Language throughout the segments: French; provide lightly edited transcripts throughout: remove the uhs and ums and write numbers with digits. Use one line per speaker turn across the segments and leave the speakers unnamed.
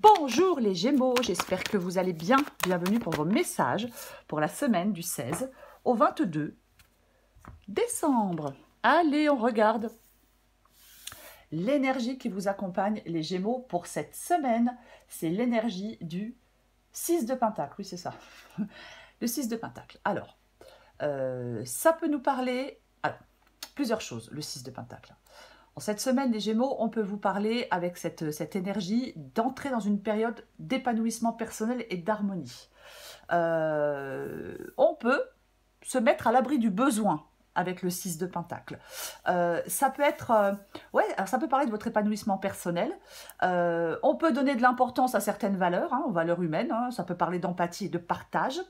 Bonjour les Gémeaux, j'espère que vous allez bien. Bienvenue pour vos messages pour la semaine du 16 au 22 décembre. Allez, on regarde l'énergie qui vous accompagne les Gémeaux pour cette semaine. C'est l'énergie du 6 de Pentacle, oui c'est ça, le 6 de Pentacle. Alors, ça peut nous parler, alors, plusieurs choses, le 6 de Pentacle. En cette semaine, les Gémeaux, on peut vous parler avec cette énergie d'entrer dans une période d'épanouissement personnel et d'harmonie. On peut se mettre à l'abri du besoin avec le 6 de Pentacle. Ça peut être... ouais, alors ça peut parler de votre épanouissement personnel. On peut donner de l'importance à certaines valeurs, aux valeurs humaines. Ça peut parler d'empathie et de partage.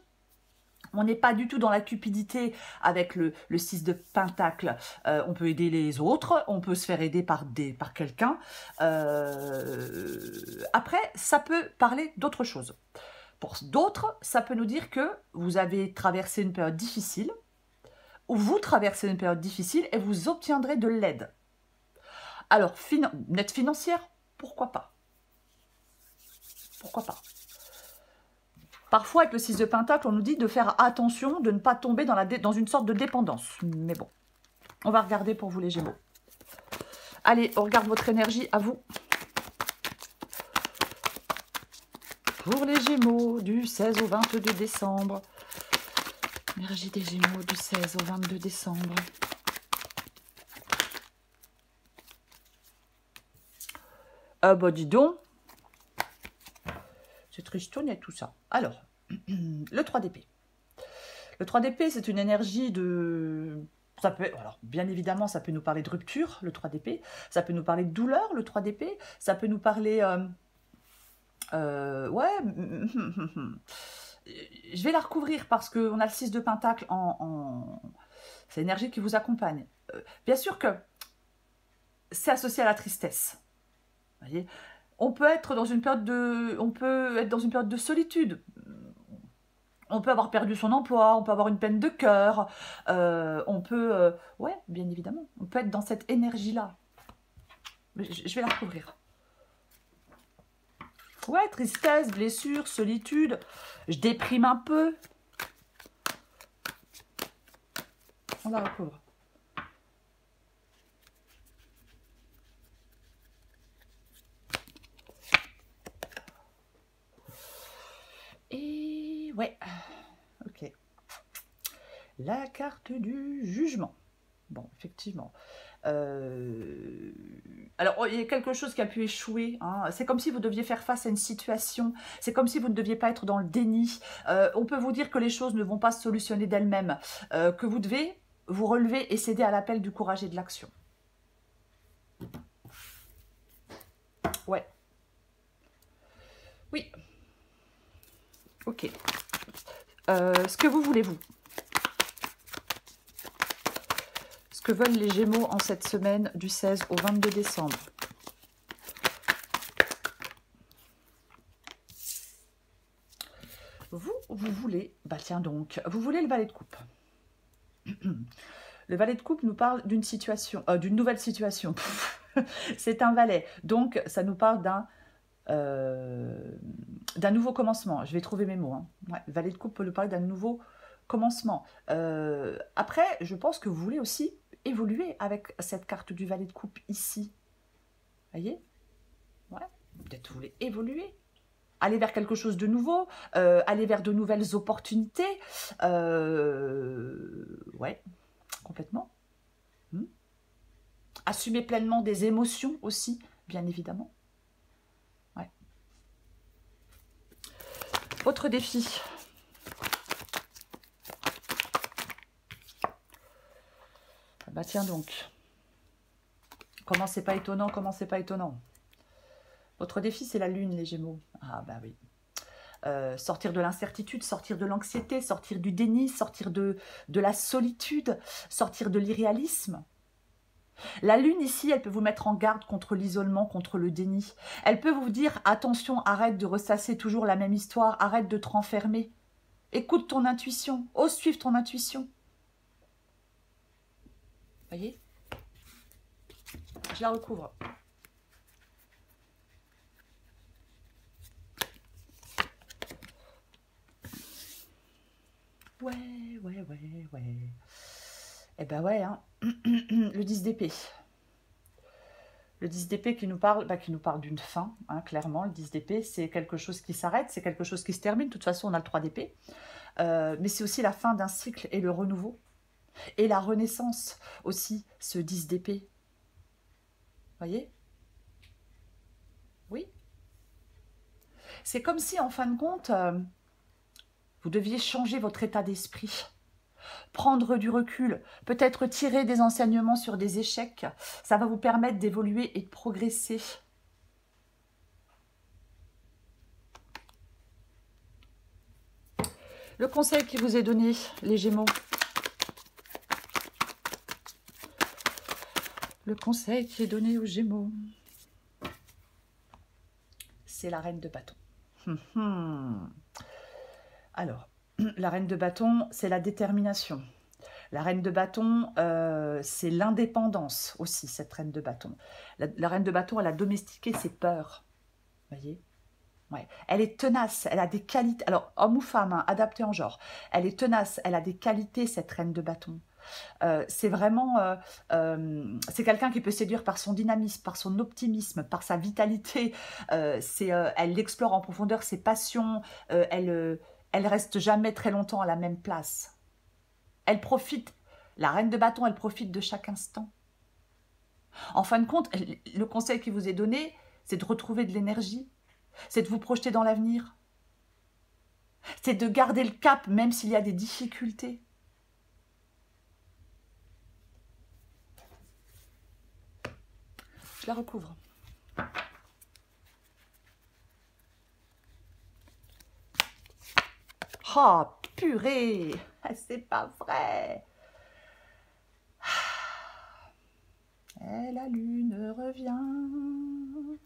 On n'est pas du tout dans la cupidité avec le 6 de Pentacle. On peut aider les autres, on peut se faire aider par quelqu'un. Après, ça peut parler d'autre chose. Pour d'autres, ça peut nous dire que vous avez traversé une période difficile, ou vous traversez une période difficile et vous obtiendrez de l'aide. Alors, une aide financière, pourquoi pas? Pourquoi pas? Parfois, avec le 6 de Pentacle, on nous dit de faire attention, de ne pas tomber dans une sorte de dépendance. Mais bon, on va regarder pour vous les Gémeaux. Allez, on regarde votre énergie à vous. Pour les Gémeaux, du 16 au 22 décembre. Énergie des Gémeaux du 16 au 22 décembre. Ah bah dis donc. C'est tristoun et tout ça. Alors, le 3 d'épée. Le 3 d'épée, c'est une énergie de... Ça peut, alors, bien évidemment, ça peut nous parler de rupture, le 3 d'épée. Ça peut nous parler de douleur, le 3 d'épée. Ça peut nous parler... ouais... Je vais la recouvrir parce qu'on a le 6 de Pentacle C'est l'énergie qui vous accompagne. Bien sûr que c'est associé à la tristesse. Vous voyez, on peut être dans une période de solitude. On peut avoir perdu son emploi, on peut avoir une peine de cœur, ouais, bien évidemment, on peut être dans cette énergie-là. Je vais la recouvrir. Ouais, tristesse, blessure, solitude, je déprime un peu. On la recouvre. Et ouais, ok. La carte du jugement. Bon, effectivement. Alors, il y a quelque chose qui a pu échouer. C'est comme si vous deviez faire face à une situation. C'est comme si vous ne deviez pas être dans le déni. On peut vous dire que les choses ne vont pas se solutionner d'elles-mêmes. Que vous devez vous relever et céder à l'appel du courage et de l'action. Ouais. Oui. Ok. Ce que vous voulez, vous. Ce que veulent les Gémeaux en cette semaine du 16 au 22 décembre. Vous voulez, bah tiens donc, vous voulez le valet de coupe. Le valet de coupe nous parle d'une situation, d'une nouvelle situation. C'est un valet, donc ça nous parle d'un nouveau commencement. Je vais trouver mes mots. Ouais, le valet de coupe peut nous parler d'un nouveau commencement. Après, je pense que vous voulez aussi évoluer avec cette carte du valet de coupe ici. Voyez? Ouais, peut-être vous voulez évoluer. Aller vers quelque chose de nouveau, aller vers de nouvelles opportunités. Ouais, complètement. Assumer pleinement des émotions aussi, bien évidemment. Ouais. Autre défi. Bah tiens donc. Comment c'est pas étonnant, comment c'est pas étonnant. Votre défi, c'est la lune, les Gémeaux. Ah bah oui. Sortir de l'incertitude, sortir de l'anxiété, sortir du déni, sortir de la solitude, sortir de l'irréalisme. La lune ici, elle peut vous mettre en garde contre l'isolement, contre le déni. Elle peut vous dire, attention, arrête de ressasser toujours la même histoire, arrête de te renfermer. Écoute ton intuition, ose suivre ton intuition. Voyez? Je la recouvre. ouais. Eh ben ouais, hein. Le 10 d'épée. Le 10 d'épée qui nous parle d'une fin, hein, clairement. Le 10 d'épée, c'est quelque chose qui s'arrête, c'est quelque chose qui se termine. De toute façon, on a le 3 d'épée. Mais c'est aussi la fin d'un cycle et le renouveau. Et la renaissance aussi, ce 10 d'épée. Voyez? Oui. C'est comme si, en fin de compte, vous deviez changer votre état d'esprit. Prendre du recul, peut-être tirer des enseignements sur des échecs. Ça va vous permettre d'évoluer et de progresser. Le conseil qui vous est donné, les Gémeaux. Le conseil qui est donné aux Gémeaux, c'est la reine de bâton. Alors, la reine de bâton, c'est la détermination. La reine de bâton, c'est l'indépendance aussi, cette reine de bâton. La reine de bâton, elle a domestiqué ses peurs. Vous voyez? Ouais. Elle est tenace, elle a des qualités. Alors, homme ou femme, hein, adapté en genre. Elle est tenace, elle a des qualités, cette reine de bâton. C'est vraiment... c'est quelqu'un qui peut séduire par son dynamisme, par son optimisme, par sa vitalité. Elle explore en profondeur ses passions. Elle reste jamais très longtemps à la même place. Elle profite, la reine de bâton, elle profite de chaque instant. En fin de compte, le conseil qui vous est donné, c'est de retrouver de l'énergie, c'est de vous projeter dans l'avenir, c'est de garder le cap même s'il y a des difficultés. Je la recouvre. Oh, purée! C'est pas vrai! Et la lune revient.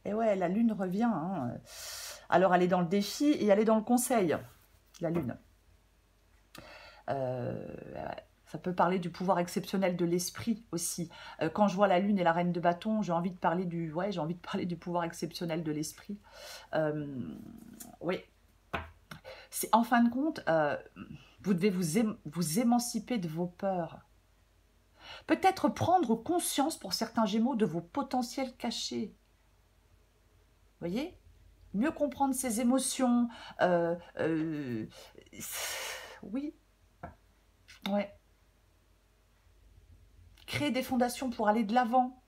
Et ouais, la lune revient. Hein. Alors, elle est dans le défi et elle est dans le conseil, la lune. Ça peut parler du pouvoir exceptionnel de l'esprit aussi. Quand je vois la lune et la reine de bâton, j'ai envie de parler du pouvoir exceptionnel de l'esprit. Oui. En fin de compte, vous devez vous émanciper de vos peurs. Peut-être prendre conscience pour certains Gémeaux de vos potentiels cachés. Vous voyez? Mieux comprendre ses émotions. Oui. Ouais. Créer des fondations pour aller de l'avant.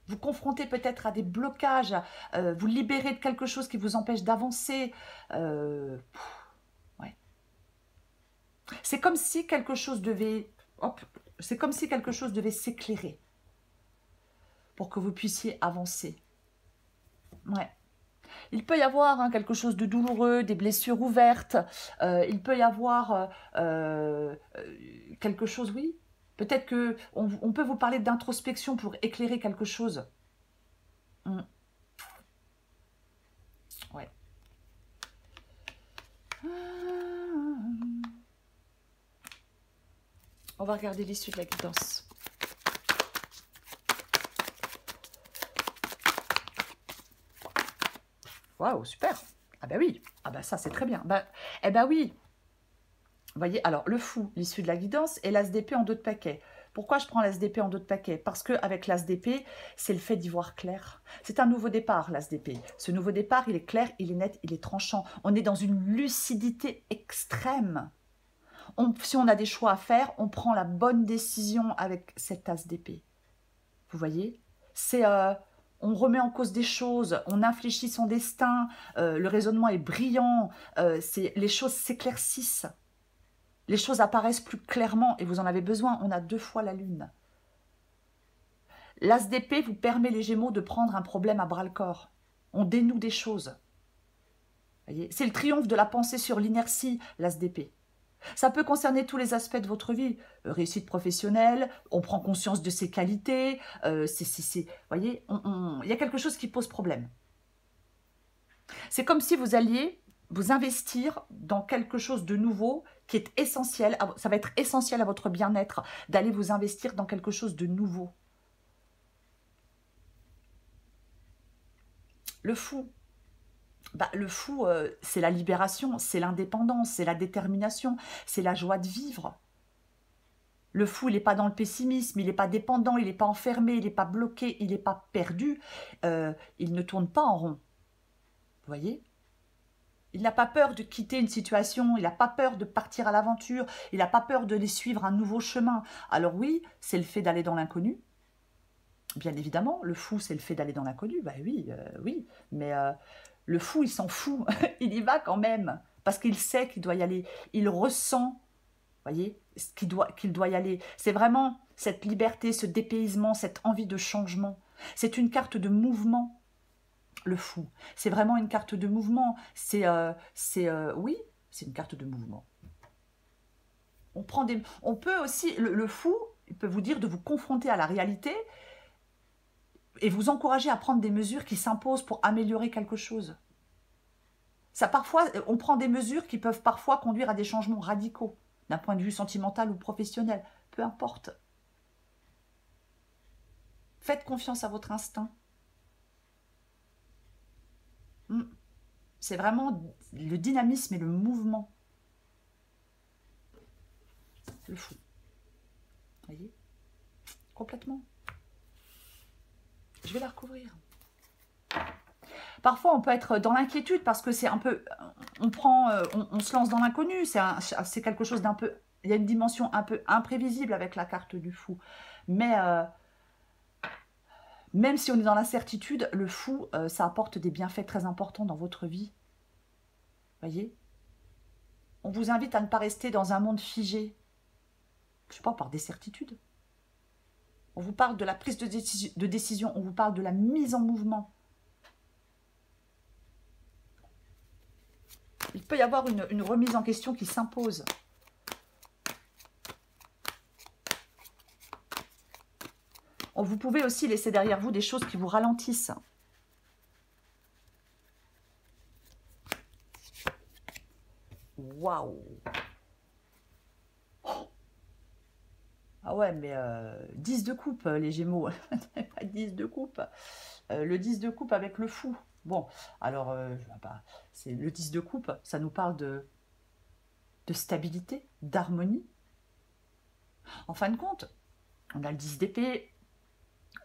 Vous confrontez peut-être à des blocages. Vous libérer de quelque chose qui vous empêche d'avancer. Ouais. C'est comme si quelque chose devait... c'est comme si quelque chose devait s'éclairer pour que vous puissiez avancer. Ouais. Il peut y avoir quelque chose de douloureux, des blessures ouvertes. Il peut y avoir quelque chose, oui. Peut-être qu'on peut vous parler d'introspection pour éclairer quelque chose. Ouais. On va regarder l'issue de la guidance. Waouh, super. Ah bah oui. Ah bah ça, c'est très bien. Eh bah oui. Vous voyez, alors le fou, l'issue de la guidance, et l'as d'épée en dos de paquet. Pourquoi je prends l'as d'épée en dos de paquet? Parce qu'avec l'as d'épée, c'est le fait d'y voir clair. C'est un nouveau départ, l'as d'épée. Ce nouveau départ, il est clair, il est net, il est tranchant. On est dans une lucidité extrême. Si on a des choix à faire, on prend la bonne décision avec cet as d'épée. Vous voyez? On remet en cause des choses, on infléchit son destin, le raisonnement est brillant, les choses s'éclaircissent. Les choses apparaissent plus clairement et vous en avez besoin. On a 2 fois la lune. L'as d'épée vous permet, les Gémeaux, de prendre un problème à bras-le-corps. On dénoue des choses. C'est le triomphe de la pensée sur l'inertie, l'as d'épée. Ça peut concerner tous les aspects de votre vie. Réussite professionnelle, on prend conscience de ses qualités. Vous voyez, il y a quelque chose qui pose problème. C'est comme si vous alliez vous investir dans quelque chose de nouveau qui est essentiel. Ça va être essentiel à votre bien-être d'aller vous investir dans quelque chose de nouveau. Le fou. Bah, le fou, c'est la libération, c'est l'indépendance, c'est la détermination, c'est la joie de vivre. Le fou, il n'est pas dans le pessimisme, il n'est pas dépendant, il n'est pas enfermé, il n'est pas bloqué, il n'est pas perdu. Il ne tourne pas en rond. Vous voyez? Il n'a pas peur de quitter une situation, il n'a pas peur de partir à l'aventure, il n'a pas peur de les suivre un nouveau chemin. Alors oui, c'est le fait d'aller dans l'inconnu. Bien évidemment, le fou, c'est le fait d'aller dans l'inconnu. Ben oui, oui. Mais le fou, il s'en fout. Il y va quand même. Parce qu'il sait qu'il doit y aller. Il ressent, voyez, qu'il doit y aller. C'est vraiment cette liberté, ce dépaysement, cette envie de changement. C'est une carte de mouvement, le fou. C'est vraiment une carte de mouvement. Oui, c'est une carte de mouvement. On peut aussi, le fou, il peut vous dire de vous confronter à la réalité et vous encourager à prendre des mesures qui s'imposent pour améliorer quelque chose. Ça, parfois, on prend des mesures qui peuvent parfois conduire à des changements radicaux, d'un point de vue sentimental ou professionnel, peu importe. Faites confiance à votre instinct. C'est vraiment le dynamisme et le mouvement. Le fou. Vous voyez? Complètement. Je vais la recouvrir. Parfois, on peut être dans l'inquiétude parce que c'est un peu... On se lance dans l'inconnu. C'est quelque chose d'un peu... Il y a une dimension un peu imprévisible avec la carte du fou. Mais même si on est dans l'incertitude, le fou, ça apporte des bienfaits très importants dans votre vie. Voyez? On vous invite à ne pas rester dans un monde figé. Je ne sais pas, par des certitudes. On vous parle de la prise de décision, on vous parle de la mise en mouvement. Il peut y avoir une remise en question qui s'impose. Vous pouvez aussi laisser derrière vous des choses qui vous ralentissent. Waouh! Ah ouais, mais 10 de coupe, les Gémeaux. 10 de coupe. Le 10 de coupe avec le fou. Bon, alors, c'est le 10 de coupe, ça nous parle de stabilité, d'harmonie. En fin de compte, on a le 10 d'épée,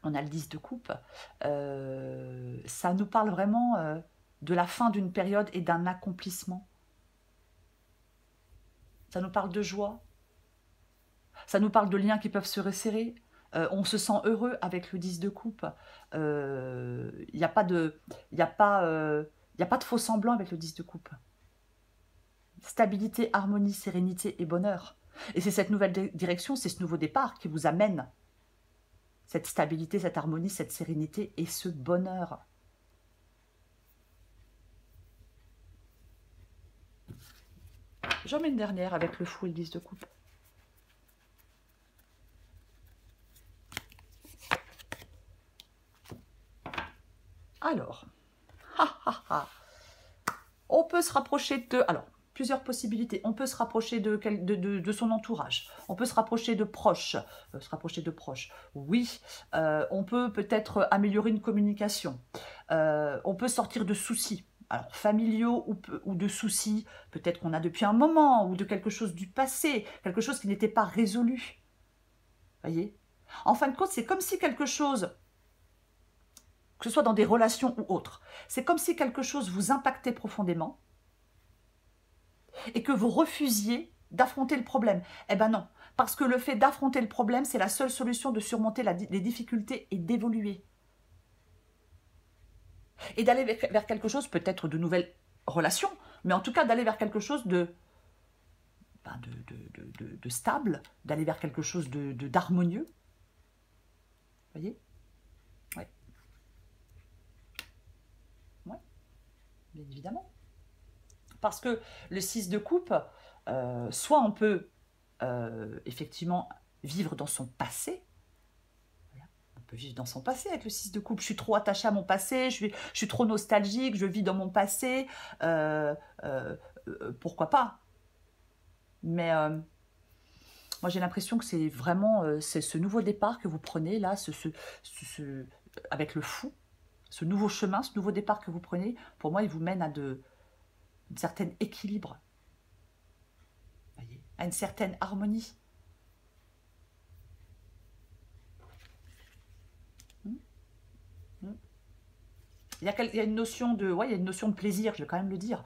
on a le 10 de coupe. Ça nous parle vraiment de la fin d'une période et d'un accomplissement. Ça nous parle de joie. Ça nous parle de liens qui peuvent se resserrer. On se sent heureux avec le 10 de coupe. Il n'y a pas de faux semblant avec le 10 de coupe. Stabilité, harmonie, sérénité et bonheur. Et c'est cette nouvelle direction, c'est ce nouveau départ qui vous amène cette stabilité, cette harmonie, cette sérénité et ce bonheur. J'en mets une dernière avec le fou et le 10 de coupe. Alors, on peut se rapprocher de... Alors, plusieurs possibilités. On peut se rapprocher de son entourage. On peut se rapprocher de proches. Oui. On peut peut-être améliorer une communication. On peut sortir de soucis. Alors, familiaux ou de soucis, peut-être qu'on a depuis un moment, ou de quelque chose du passé, quelque chose qui n'était pas résolu. Voyez? En fin de compte, c'est comme si quelque chose, que ce soit dans des relations ou autres, c'est comme si quelque chose vous impactait profondément et que vous refusiez d'affronter le problème. Eh ben non, parce que le fait d'affronter le problème, c'est la seule solution de surmonter les difficultés et d'évoluer. Et d'aller vers quelque chose, peut-être de nouvelles relations, mais en tout cas d'aller vers quelque chose de stable, d'aller vers quelque chose d'harmonieux. Vous voyez? Oui. Oui, bien évidemment. Parce que le 6 de coupe, soit on peut effectivement vivre dans son passé. On peut vivre dans son passé avec le 6 de coupe. Je suis trop attachée à mon passé, je suis trop nostalgique, je vis dans mon passé. Pourquoi pas? Mais moi, j'ai l'impression que c'est vraiment c'est ce nouveau départ que vous prenez là, avec le fou. Ce nouveau chemin, ce nouveau départ que vous prenez, pour moi, il vous mène à un certain équilibre, voyez, à une certaine harmonie. Il y a une notion de, ouais, il y a une notion de plaisir, je vais quand même le dire.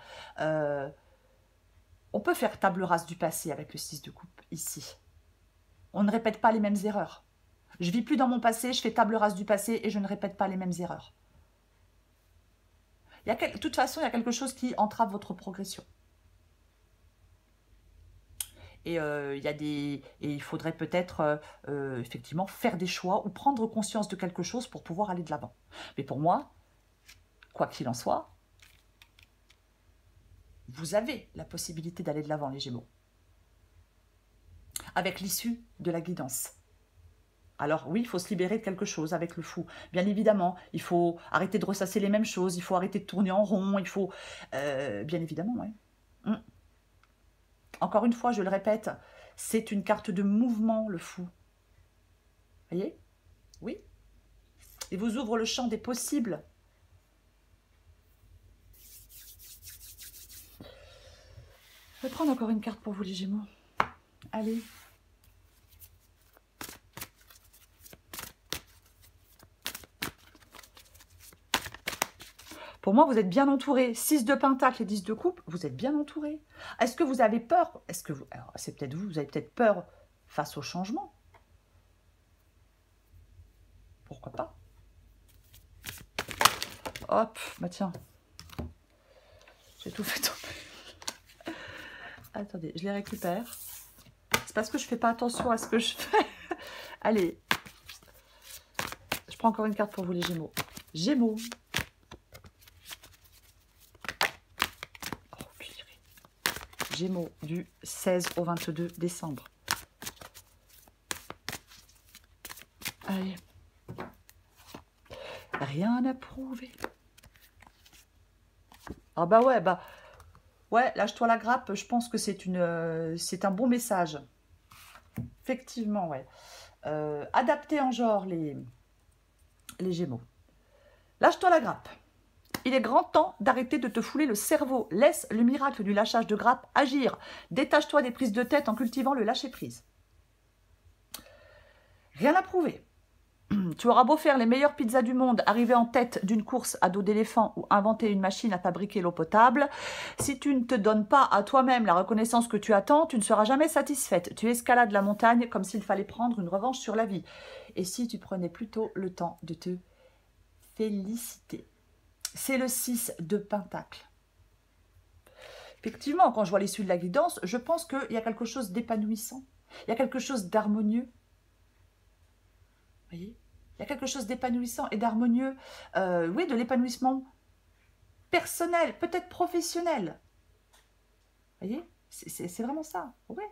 On peut faire table rase du passé avec le 6 de coupe, ici. On ne répète pas les mêmes erreurs. Je vis plus dans mon passé, je fais table rase du passé et je ne répète pas les mêmes erreurs. De toute façon, il y a quelque chose qui entrave votre progression. Et, il faudrait peut-être effectivement faire des choix ou prendre conscience de quelque chose pour pouvoir aller de l'avant. Mais pour moi, quoi qu'il en soit, vous avez la possibilité d'aller de l'avant, les Gémeaux, avec l'issue de la guidance. Alors oui, il faut se libérer de quelque chose avec le fou. Bien évidemment, il faut arrêter de ressasser les mêmes choses, il faut arrêter de tourner en rond, il faut... bien évidemment, oui. Encore une fois, je le répète, c'est une carte de mouvement, le fou. Voyez? Oui. Il vous ouvre le champ des possibles. Je vais prendre encore une carte pour vous, les Gémeaux. Allez. Pour moi, vous êtes bien entouré. 6 de pentacle et 10 de coupe, vous êtes bien entouré. Est-ce que vous avez peur? Est-ce que vous... Alors, c'est peut-être vous avez peut-être peur face au changement. Pourquoi pas? Hop, bah tiens. J'ai tout fait tomber. Attendez, je les récupère. C'est parce que je fais pas attention à ce que je fais. Allez. Je prends encore une carte pour vous, les Gémeaux. Gémeaux. Oh, purée. Gémeaux du 16 au 22 décembre. Allez. Rien à prouver. Ah bah ouais, lâche-toi la grappe, je pense que c'est un bon message. Effectivement, ouais. Adapté en genre, les Gémeaux. Lâche-toi la grappe. Il est grand temps d'arrêter de te fouler le cerveau. Laisse le miracle du lâchage de grappe agir. Détache-toi des prises de tête en cultivant le lâcher-prise. Rien à prouver. Tu auras beau faire les meilleures pizzas du monde, arriver en tête d'une course à dos d'éléphant ou inventer une machine à fabriquer l'eau potable, si tu ne te donnes pas à toi-même la reconnaissance que tu attends, tu ne seras jamais satisfaite. Tu escalades la montagne comme s'il fallait prendre une revanche sur la vie. Et si tu prenais plutôt le temps de te féliciter? C'est le 6 de pentacle. Effectivement, quand je vois l'issue de la guidance, je pense qu'il y a quelque chose d'épanouissant. Il y a quelque chose d'harmonieux. Vous voyez? Il y a quelque chose d'épanouissant et d'harmonieux. Oui, de l'épanouissement personnel, peut-être professionnel. Vous voyez? C'est vraiment ça. Ouais.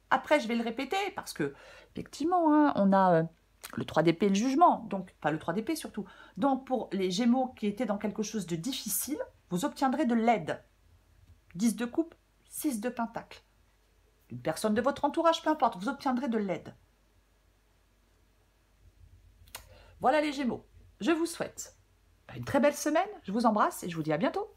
Après, je vais le répéter parce que, effectivement, hein, on a le 3 d'épée et le jugement. Donc, pas le 3 d'épée surtout. Donc, pour les Gémeaux qui étaient dans quelque chose de difficile, vous obtiendrez de l'aide. 10 de coupe, 6 de pentacle. Une personne de votre entourage, peu importe, vous obtiendrez de l'aide. Voilà les Gémeaux, je vous souhaite une très belle semaine, je vous embrasse et je vous dis à bientôt.